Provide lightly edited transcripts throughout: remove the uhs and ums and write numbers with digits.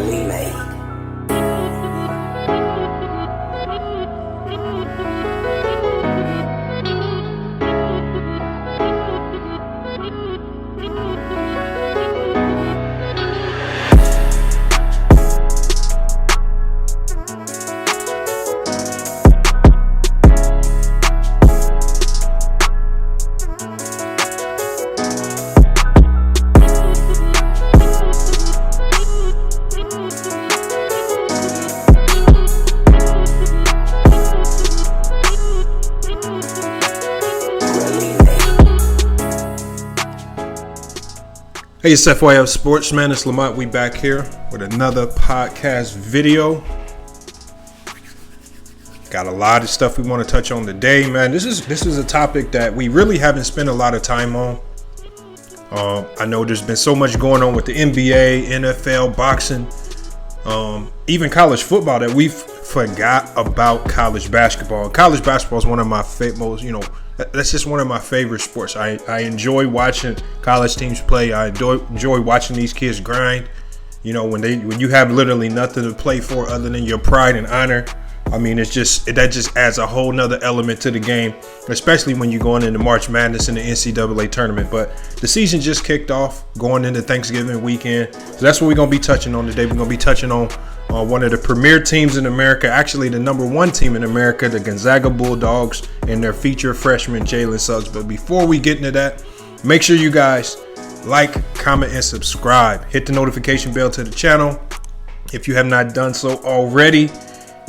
Really made. Hey, it's FYF Sportsman. It's Lamont. We back here with another podcast video. Got a lot of stuff we want to touch on today, man. This is a topic that we really haven't spent a lot of time on. I know there's been so much going on with the NBA, NFL, boxing, even college football that we've forgot about college basketball. College basketball is one of my that's just one of my favorite sports. I enjoy watching college teams play. I enjoy watching these kids grind. You know, when you have literally nothing to play for other than your pride and honor. I mean, that just adds a whole nother element to the game, especially when you're going into March Madness in the NCAA tournament. But the season just kicked off, going into Thanksgiving weekend. So that's what we're going to be touching on today. We're going to be touching on one of the premier teams in America, actually the number one team in America, the Gonzaga Bulldogs, and their feature freshman, Jalen Suggs. But before we get into that, make sure you guys like, comment, and subscribe. Hit the notification bell to the channel if you have not done so already.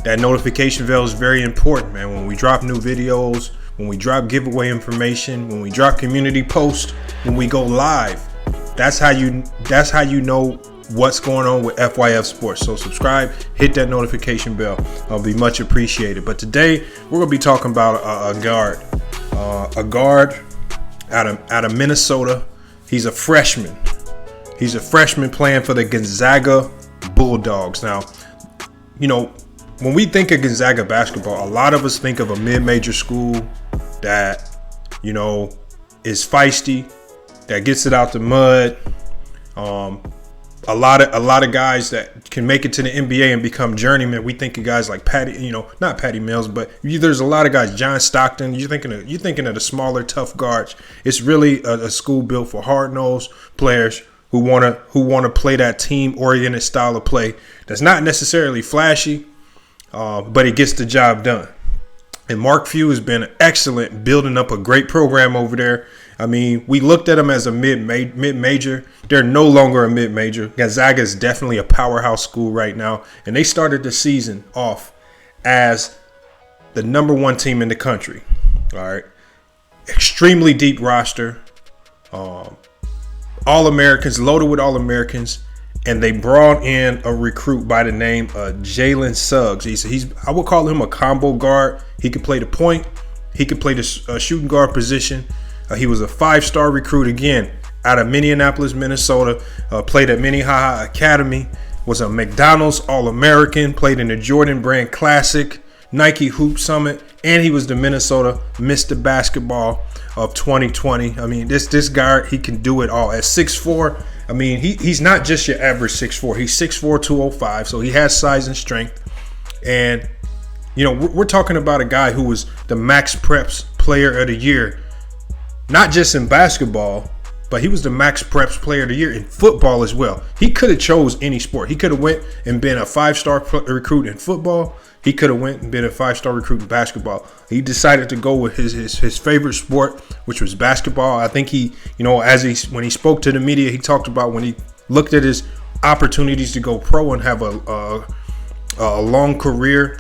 That notification bell is very important, man. When we drop new videos, when we drop giveaway information, when we drop community posts, when we go live, that's how you know what's going on with FYF Sports. So subscribe, hit that notification bell. It'll be much appreciated. But today we're gonna be talking about a guard out of Minnesota. He's a freshman. He's a freshman playing for the Gonzaga Bulldogs. Now, you know, when we think of Gonzaga basketball, a lot of us think of a mid-major school that, you know, is feisty, that gets it out the mud. A lot of guys that can make it to the NBA and become journeymen. We think of guys like not Patty Mills, but there's a lot of guys. John Stockton. You're thinking of the smaller, tough guards. It's really a school built for hard-nosed players who wanna play that team-oriented style of play. That's not necessarily flashy, but it gets the job done. And Mark Few has been excellent building up a great program over there. I mean, we looked at them as a mid-major. They're no longer a mid-major. Gonzaga is definitely a powerhouse school right now. And they started the season off as the number one team in the country. All right. Extremely deep roster. All-Americans, loaded with All-Americans. And they brought in a recruit by the name of Jalen Suggs. I would call him a combo guard. He could play the point. He could play the shooting guard position. He was a 5-star recruit, again, out of Minneapolis, Minnesota. Played at Minnehaha Academy. Was a McDonald's All-American. Played in the Jordan Brand Classic, Nike Hoop Summit. And he was the Minnesota Mr. Basketball of 2020. I mean, this guy, he can do it all. At 6'4", I mean, he's not just your average 6'4". He's 6'4", 205, so he has size and strength. And, you know, we're talking about a guy who was the Max Preps Player of the Year, not just in basketball, but he was the Max Preps Player of the Year in football as well. He could have chose any sport. He could have went and been a 5-star recruit in football. He could have went and been a 5-star recruit in basketball. He decided to go with his favorite sport, which was basketball. I think when he spoke to the media, he talked about when he looked at his opportunities to go pro and have a long career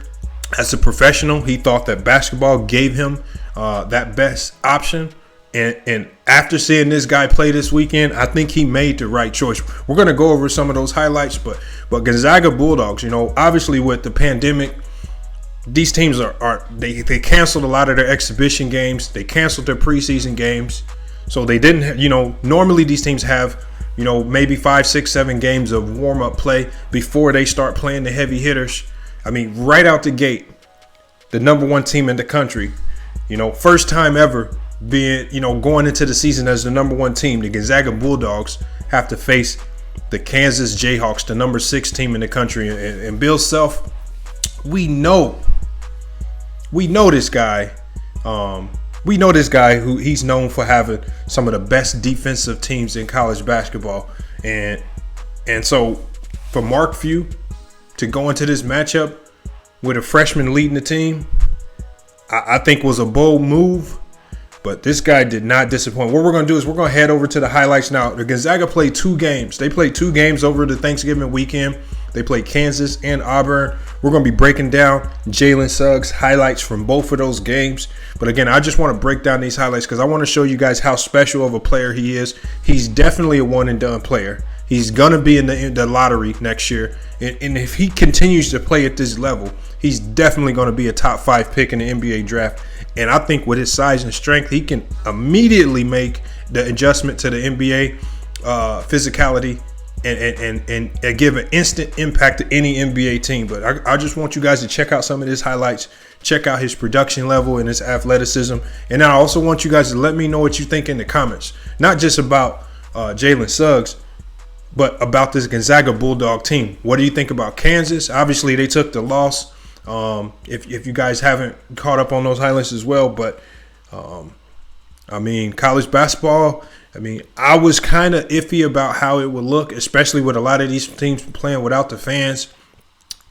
as a professional. He thought that basketball gave him that best option. And after seeing this guy play this weekend, I think he made the right choice. We're going to go over some of those highlights, but Gonzaga Bulldogs, you know, obviously with the pandemic, these teams they canceled a lot of their exhibition games. They canceled their preseason games. So they didn't, normally these teams have, maybe 5, 6, 7 games of warm-up play before they start playing the heavy hitters. I mean, right out the gate, the number one team in the country, first time ever being, going into the season as the number one team, the Gonzaga Bulldogs have to face the Kansas Jayhawks, the number 6 team in the country. And Bill Self, we know this guy. We know this guy who he's known for having some of the best defensive teams in college basketball. And so for Mark Few to go into this matchup with a freshman leading the team, I think was a bold move. But this guy did not disappoint. What we're going to do is we're going to head over to the highlights now. The Gonzaga played 2 games. They played 2 games over the Thanksgiving weekend. They played Kansas and Auburn. We're going to be breaking down Jalen Suggs highlights from both of those games. But again, I just want to break down these highlights because I want to show you guys how special of a player he is. He's definitely a one-and-done player. He's going to be in the lottery next year. And if he continues to play at this level, he's definitely going to be a top 5 pick in the NBA draft. And I think with his size and strength, he can immediately make the adjustment to the NBA physicality and give an instant impact to any NBA team. But I just want you guys to check out some of his highlights, check out his production level and his athleticism. And I also want you guys to let me know what you think in the comments, not just about Jalen Suggs, but about this Gonzaga Bulldog team. What do you think about Kansas? Obviously, they took the loss. If you guys haven't caught up on those highlights as well, but I mean, college basketball, I mean, I was kind of iffy about how it would look, especially with a lot of these teams playing without the fans.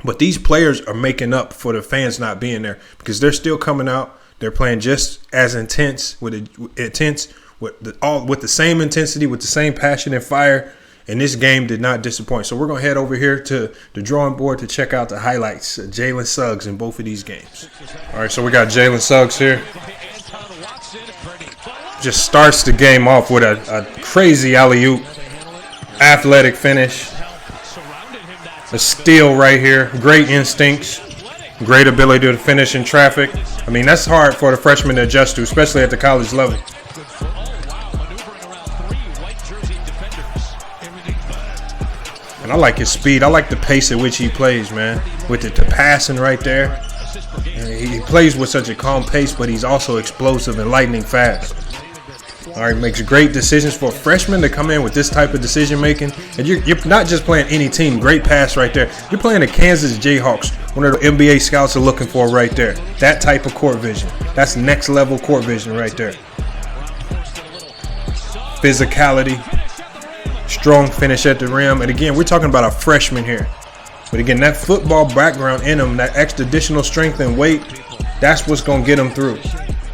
But these players are making up for the fans not being there because they're still coming out. They're playing just as intense with the same intensity, with the same passion and fire. And this game did not disappoint. So we're going to head over here to the drawing board to check out the highlights of Jalen Suggs in both of these games. All right, so we got Jalen Suggs here. Just starts the game off with a crazy alley-oop, athletic finish. A steal right here. Great instincts. Great ability to finish in traffic. I mean, that's hard for the freshman to adjust to, especially at the college level. And I like his speed. I like the pace at which he plays, man. With the passing right there. And he plays with such a calm pace, but he's also explosive and lightning fast. All right, makes great decisions for a freshman to come in with this type of decision making. And you're not just playing any team. Great pass right there. You're playing the Kansas Jayhawks, one of the NBA scouts are looking for right there. That type of court vision. That's next level court vision right there. Physicality. Strong finish at the rim. And again, we're talking about a freshman here. But again, that football background in him, that extra additional strength and weight, that's what's going to get him through.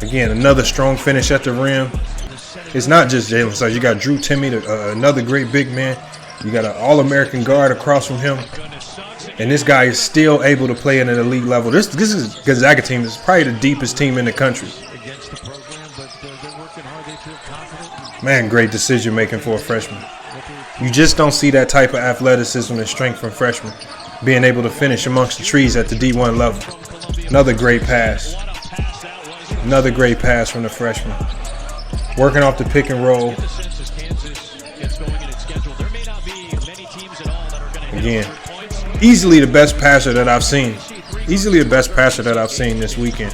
Again, another strong finish at the rim. It's not just Jalen Suggs. You got Drew Timme, another great big man. You got an All-American guard across from him. And this guy is still able to play at an elite level. This is Gonzaga team. This is probably the deepest team in the country. Man, great decision making for a freshman. You just don't see that type of athleticism and strength from freshmen being able to finish amongst the trees at the D1 level. Another great pass. Another great pass from the freshman. Working off the pick and roll. Again, easily the best passer that I've seen. Easily the best passer that I've seen this weekend.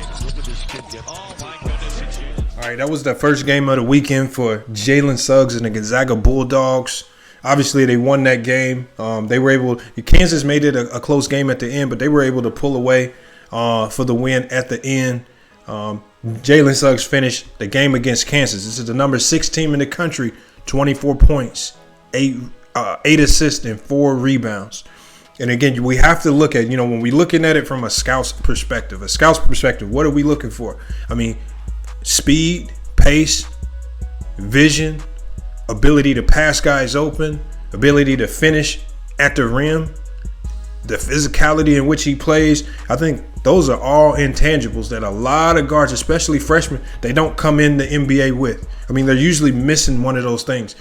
All right, that was the first game of the weekend for Jalen Suggs and the Gonzaga Bulldogs. Obviously, they won that game. Kansas made it a close game at the end, but they were able to pull away for the win at the end. Jalen Suggs finished the game against Kansas. This is the number 6 team in the country, 24 points, 8 assists, and 4 rebounds. And again, we have to look at, when we're looking at it from a scout's perspective, what are we looking for? I mean, speed, pace, vision, ability to pass guys open, ability to finish at the rim, the physicality in which he plays. I think those are all intangibles that a lot of guards, especially freshmen, they don't come in the NBA with. I mean, they're usually missing one of those things.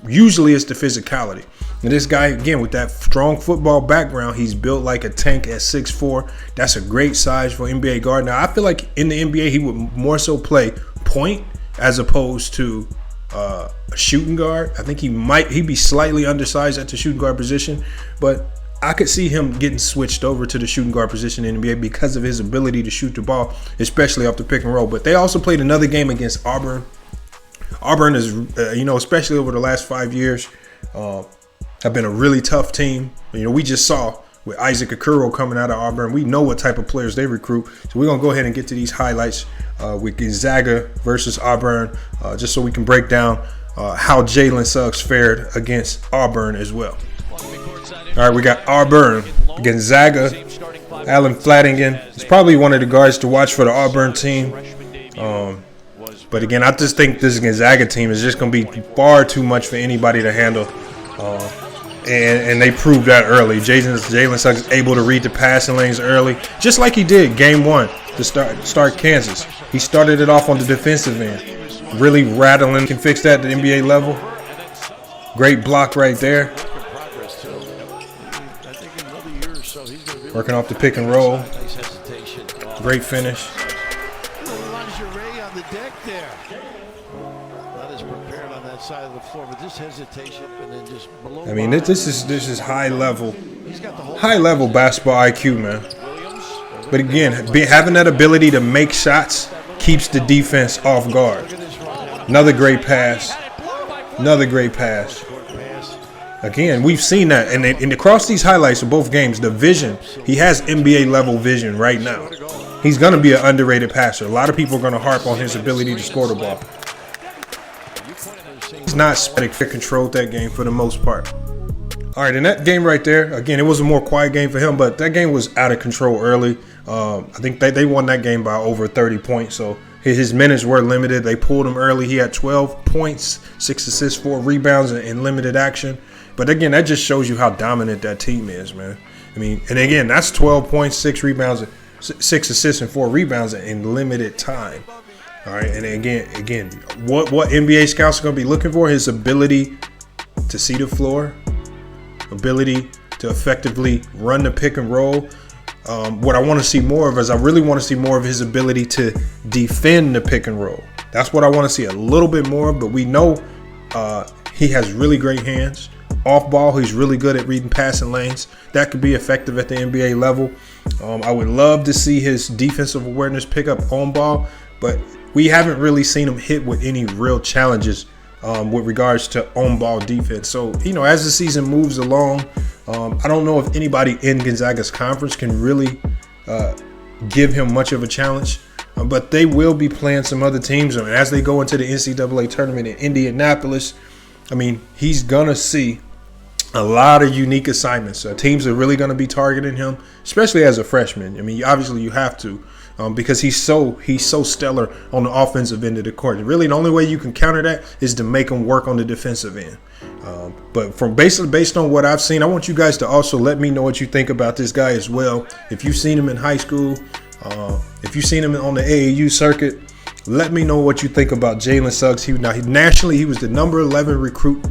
Usually it's the physicality. And this guy, again, with that strong football background, he's built like a tank at 6'4". That's a great size for NBA guard. Now, I feel like in the NBA, he would more so play point as opposed to a shooting guard. I think he'd be slightly undersized at the shooting guard position, but I could see him getting switched over to the shooting guard position in the NBA because of his ability to shoot the ball, especially off the pick and roll. But they also played another game against Auburn. Auburn is, especially over the last 5 years, have been a really tough team. You know, we just saw with Isaac Okoro coming out of Auburn. We know what type of players they recruit. So we're going to go ahead and get to these highlights with Gonzaga versus Auburn, just so we can break down how Jalen Suggs fared against Auburn as well. All right, we got Auburn, Gonzaga, Alan Flanagan. It's probably one of the guards to watch for the Auburn team. But again, I just think this Gonzaga team is just going to be far too much for anybody to handle. And they proved that early. Jalen Suggs able to read the passing lanes early, just like he did game one to start Kansas. He started it off on the defensive end, really rattling. Can fix that at the NBA level. Great block right there. Working off the pick and roll. Great finish. I mean, this is high level basketball IQ, man. But again, having that ability to make shots keeps the defense off guard. Another great pass. Again, we've seen that, and across these highlights of both games, the vision, he has NBA level vision right now. He's going to be an underrated passer. A lot of people are going to harp on his ability to score the ball. He's not static, controlled that game for the most part. All right, in that game right there, again, it was a more quiet game for him, but that game was out of control early. I think they won that game by over 30 points, so his minutes were limited. They pulled him early. He had 12 points, 6 assists, 4 rebounds in limited action. But again, that just shows you how dominant that team is, man. I mean, and again, that's 12 points, 6 rebounds, 6 assists, and 4 rebounds in limited time. All right, and again, what NBA scouts are going to be looking for? His ability to see the floor, ability to effectively run the pick and roll. What I want to see more of is I really want to see more of his ability to defend the pick and roll. That's what I want to see a little bit more of, but we know he has really great hands. Off ball, he's really good at reading passing lanes. That could be effective at the NBA level. I would love to see his defensive awareness pick up on ball, but we haven't really seen him hit with any real challenges with regards to on-ball defense. So, you know, as the season moves along, I don't know if anybody in Gonzaga's conference can really give him much of a challenge. But they will be playing some other teams. And as they go into the NCAA tournament in Indianapolis, I mean, he's going to see a lot of unique assignments. Teams are really going to be targeting him, especially as a freshman. I mean, obviously you have to because he's so stellar on the offensive end of the court. And really, the only way you can counter that is to make him work on the defensive end. But from based on what I've seen, I want you guys to also let me know what you think about this guy as well. If you've seen him in high school, if you've seen him on the AAU circuit, let me know what you think about Jalen Suggs. Nationally, he was the number 11 recruit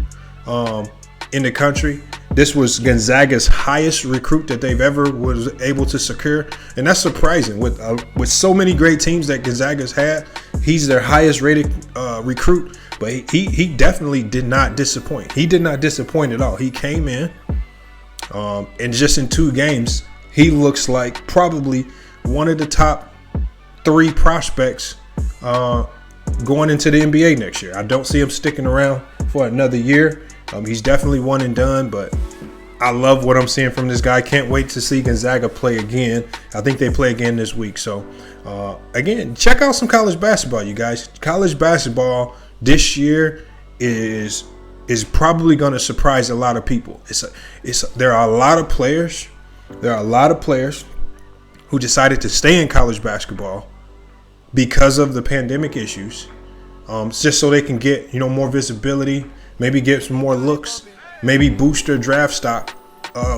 in the country. This was Gonzaga's highest recruit that they've ever was able to secure, and that's surprising. With so many great teams that Gonzaga's had, he's their highest rated recruit. But he definitely did not disappoint. He did not disappoint at all. He came in, and just in 2 games, he looks like probably one of the top 3 prospects going into the NBA next year. I don't see him sticking around for another year. He's definitely one and done, but I love what I'm seeing from this guy. Can't wait to see Gonzaga play again. I think they play again this week. So, again, check out some college basketball, you guys. College basketball this year is probably going to surprise a lot of people. There are a lot of players. There are a lot of players who decided to stay in college basketball because of the pandemic issues, just so they can get more visibility. Maybe get some more looks, maybe boost their draft stock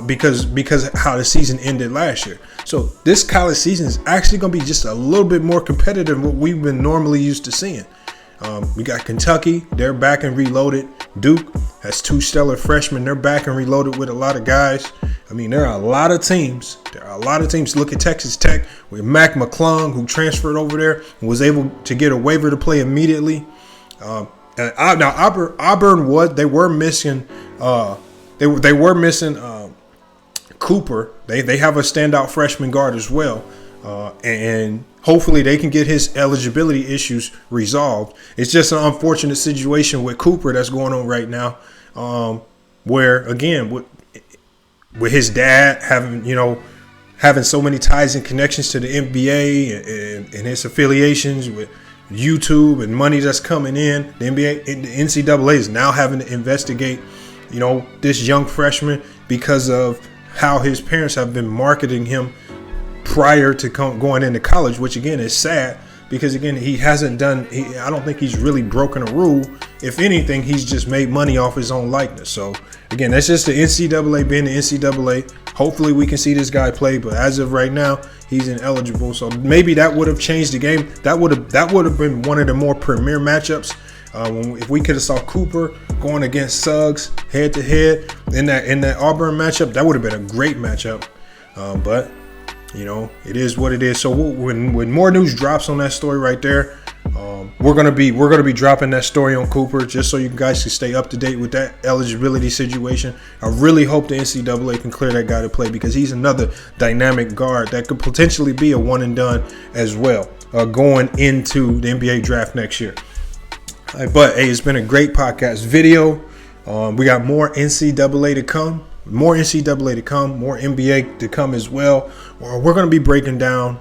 because how the season ended last year. So this college season is actually going to be just a little bit more competitive than what we've been normally used to seeing. We got Kentucky, they're back and reloaded. Duke has 2 stellar freshmen, they're back and reloaded with a lot of guys. I mean, there are a lot of teams. Look at Texas Tech with Mac McClung, who transferred over there and was able to get a waiver to play immediately. Now Auburn, they were missing Cooper. They have a standout freshman guard as well, and hopefully they can get his eligibility issues resolved. It's just an unfortunate situation with Cooper that's going on right now. where again with his dad having so many ties and connections to the NBA and his affiliations with YouTube and money that's coming in, the NBA and the NCAA is now having to investigate, this young freshman because of how his parents have been marketing him prior to going into college, which again is sad because again he hasn't done. I don't think he's really broken a rule. If anything, he's just made money off his own likeness. So again, that's just the NCAA being the NCAA. Hopefully we can see this guy play, but as of right now, he's ineligible. So maybe that would have changed the game. That would have been one of the more premier matchups. If we could have saw Cooper going against Suggs head to head in that Auburn matchup, that would have been a great matchup. But it is what it is. So when more news drops on that story right there, we're gonna be dropping that story on Cooper just so you guys can stay up to date with that eligibility situation. I really hope the NCAA can clear that guy to play because he's another dynamic guard that could potentially be a one and done as well going into the NBA draft next year. But hey, it's been a great podcast video. We got more NCAA to come. More NBA to come as well. We're going to be breaking down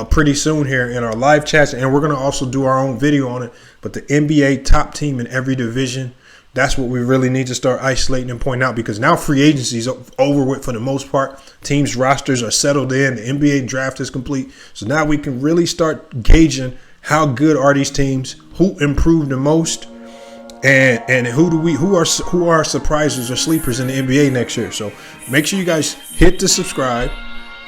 pretty soon here in our live chats, and we're going to also do our own video on it. But the NBA top team in every division, that's what we really need to start isolating and pointing out because now free agency is over with for the most part. Teams' rosters are settled in. The NBA draft is complete. So now we can really start gauging how good are these teams, who improved the most, and who are surprises or sleepers in the NBA next year. So make sure you guys hit the subscribe,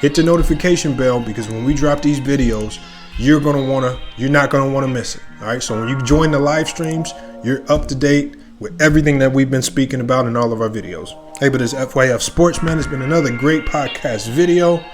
hit the notification bell because when we drop these videos, you're not gonna wanna miss it. All right. So when you join the live streams, you're up to date with everything that we've been speaking about in all of our videos. Hey, but it's FYF Sports, man. It's been another great podcast video.